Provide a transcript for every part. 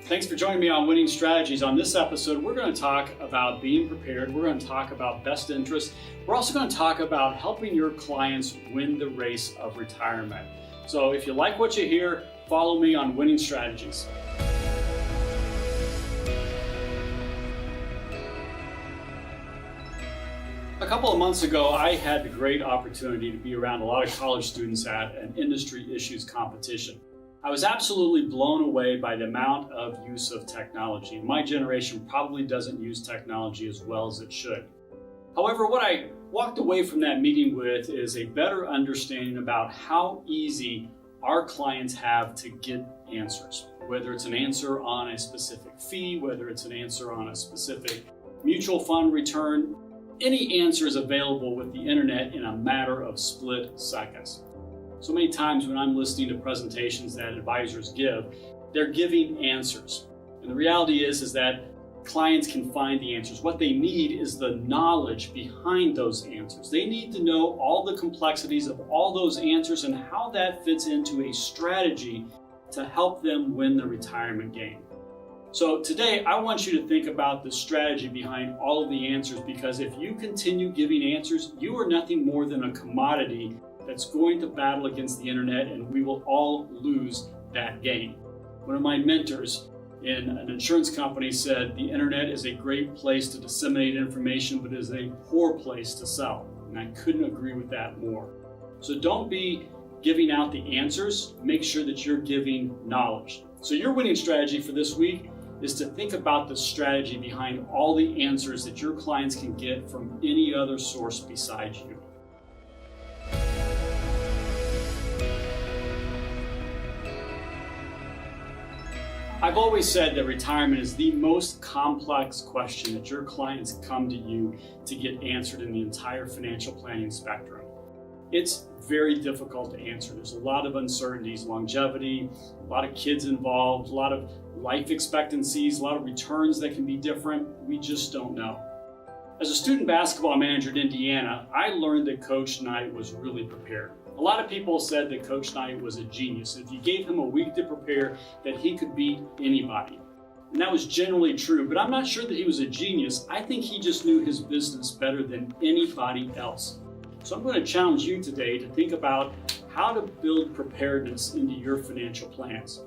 Thanks for joining me on Winning Strategies. On this episode, we're going to talk about being prepared. We're going to talk about best interest. We're also going to talk about helping your clients win the race of retirement. So if you like what you hear, follow me on Winning Strategies. A couple of months ago, I had the great opportunity to be around a lot of college students at an industry issues competition. I was absolutely blown away by the amount of use of technology. My generation probably doesn't use technology as well as it should. However, what I walked away from that meeting with is a better understanding about how easy our clients have to get answers. Whether it's an answer on a specific fee, whether it's an answer on a specific mutual fund return, any answer is available with the internet in a matter of split seconds. So many times when I'm listening to presentations that advisors give, they're giving answers. And the reality is that clients can find the answers. What they need is the knowledge behind those answers. They need to know all the complexities of all those answers and how that fits into a strategy to help them win the retirement game. So today, I want you to think about the strategy behind all of the answers, because if you continue giving answers, you are nothing more than a commodity that's going to battle against the internet, and we will all lose that game. One of my mentors in an insurance company said the internet is a great place to disseminate information, but is a poor place to sell. And I couldn't agree with that more. So don't be giving out the answers, make sure that you're giving knowledge. So your winning strategy for this week is to think about the strategy behind all the answers that your clients can get from any other source besides you. I've always said that retirement is the most complex question that your clients come to you to get answered in the entire financial planning spectrum. It's very difficult to answer. There's a lot of uncertainties, longevity, a lot of kids involved, a lot of life expectancies, a lot of returns that can be different. We just don't know. As a student basketball manager at Indiana, I learned that Coach Knight was really prepared. A lot of people said that Coach Knight was a genius. If you gave him a week to prepare, that he could beat anybody. And that was generally true, but I'm not sure that he was a genius. I think he just knew his business better than anybody else. So I'm going to challenge you today to think about how to build preparedness into your financial plans.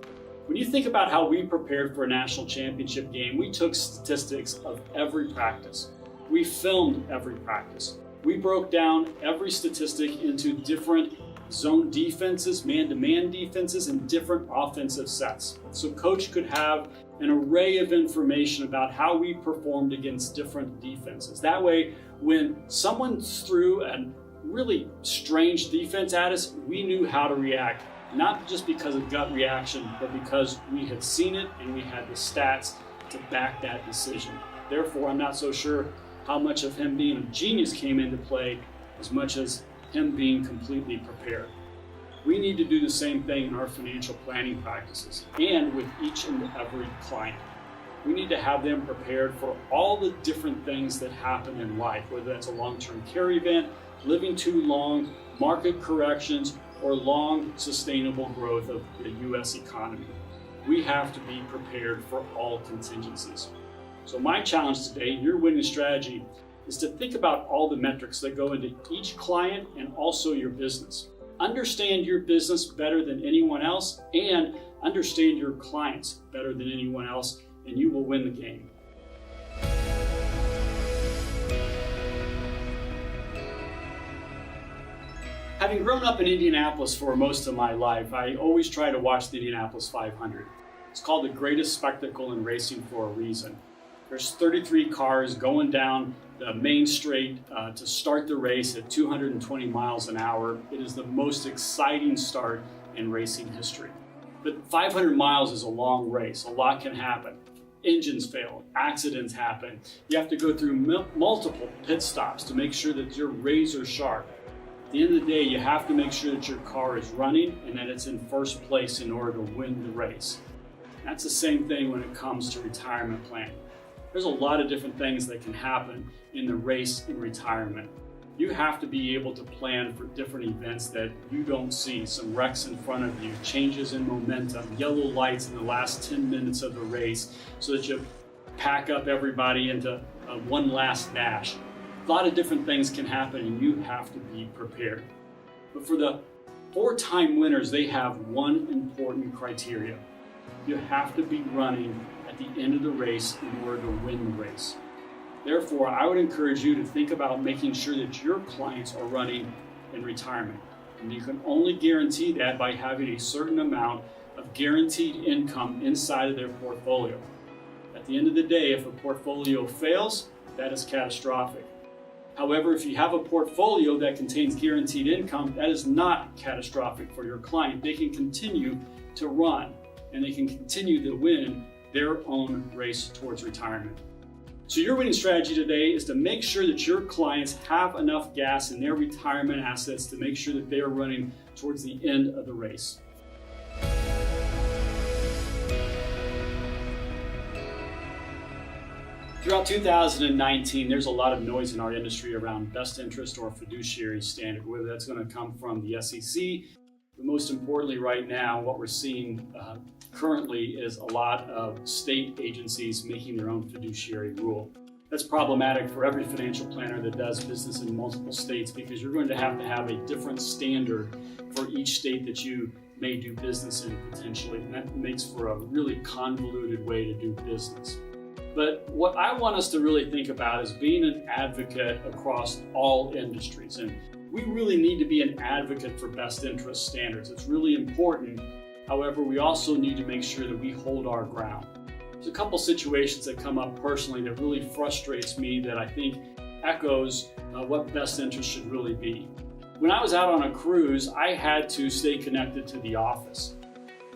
When you think about how we prepared for a national championship game, we took statistics of every practice. We filmed every practice. We broke down every statistic into different zone defenses, man-to-man defenses, and different offensive sets. So coach could have an array of information about how we performed against different defenses. That way, when someone threw a really strange defense at us, we knew how to react, not just because of gut reaction, but because we had seen it and we had the stats to back that decision. Therefore, I'm not so sure how much of him being a genius came into play as much as him being completely prepared. We need to do the same thing in our financial planning practices and with each and every client. We need to have them prepared for all the different things that happen in life, whether that's a long-term care event, living too long, market corrections, or long sustainable growth of the U.S. economy. We have to be prepared for all contingencies. So my challenge today, your winning strategy, is to think about all the metrics that go into each client and also your business. Understand your business better than anyone else and understand your clients better than anyone else, and you will win the game. Having grown up in Indianapolis for most of my life, I always try to watch the Indianapolis 500. It's called the greatest spectacle in racing for a reason. There's 33 cars going down the main straight to start the race at 220 miles an hour. It is the most exciting start in racing history. But 500 miles is a long race. A lot can happen. Engines fail, accidents happen. You have to go through multiple pit stops to make sure that you're razor sharp. At the end of the day, you have to make sure that your car is running and that it's in first place in order to win the race. That's the same thing when it comes to retirement planning. There's a lot of different things that can happen in the race in retirement. You have to be able to plan for different events that you don't see, some wrecks in front of you, changes in momentum, yellow lights in the last 10 minutes of the race, so that you pack up everybody into one last dash. A lot of different things can happen and you have to be prepared. But for the 4-time winners, they have one important criteria. You have to be running at the end of the race in order to win the race. Therefore, I would encourage you to think about making sure that your clients are running in retirement. And you can only guarantee that by having a certain amount of guaranteed income inside of their portfolio. At the end of the day, if a portfolio fails, that is catastrophic. However, if you have a portfolio that contains guaranteed income, that is not catastrophic for your client. They can continue to run and they can continue to win their own race towards retirement. So your winning strategy today is to make sure that your clients have enough gas in their retirement assets to make sure that they are running towards the end of the race. Throughout 2019, there's a lot of noise in our industry around best interest or fiduciary standard, whether that's going to come from the SEC, but most importantly right now, what we're seeing currently is a lot of state agencies making their own fiduciary rule. That's problematic for every financial planner that does business in multiple states because you're going to have a different standard for each state that you may do business in potentially, and that makes for a really convoluted way to do business. But what I want us to really think about is being an advocate across all industries. And we really need to be an advocate for best interest standards. It's really important. However, we also need to make sure that we hold our ground. There's a couple situations that come up personally that really frustrates me that I think echoes what best interest should really be. When I was out on a cruise, I had to stay connected to the office.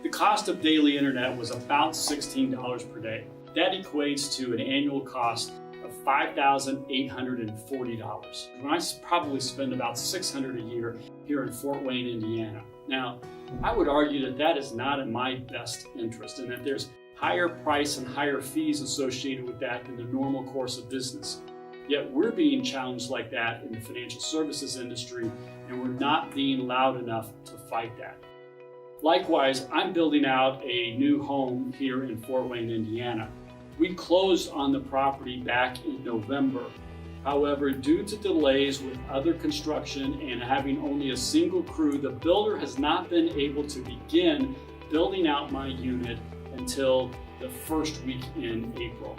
The cost of daily internet was about $16 per day. That equates to an annual cost of $5,840. When I probably spend about $600 a year here in Fort Wayne, Indiana. Now, I would argue that that is not in my best interest and that there's higher price and higher fees associated with that than the normal course of business. Yet we're being challenged like that in the financial services industry, and we're not being loud enough to fight that. Likewise, I'm building out a new home here in Fort Wayne, Indiana. We closed on the property back in November. However, due to delays with other construction and having only a single crew, the builder has not been able to begin building out my unit until the first week in April.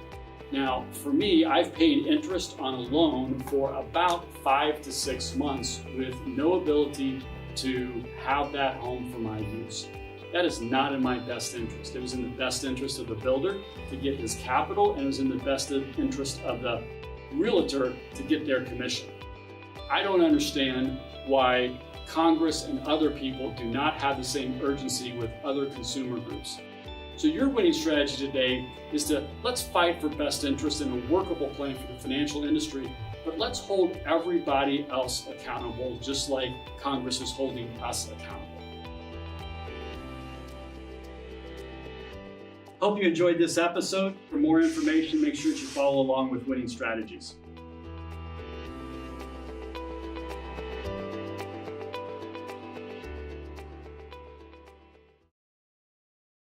Now, for me, I've paid interest on a loan for about 5 to 6 months with no ability to have that home for my use. That is not in my best interest. It was in the best interest of the builder to get his capital, and it was in the best interest of the realtor to get their commission. I don't understand why Congress and other people do not have the same urgency with other consumer groups. So your winning strategy today is to let's fight for best interest and a workable plan for the financial industry, but let's hold everybody else accountable just like Congress is holding us accountable. Hope you enjoyed this episode. For more information, make sure that you follow along with Winning Strategies.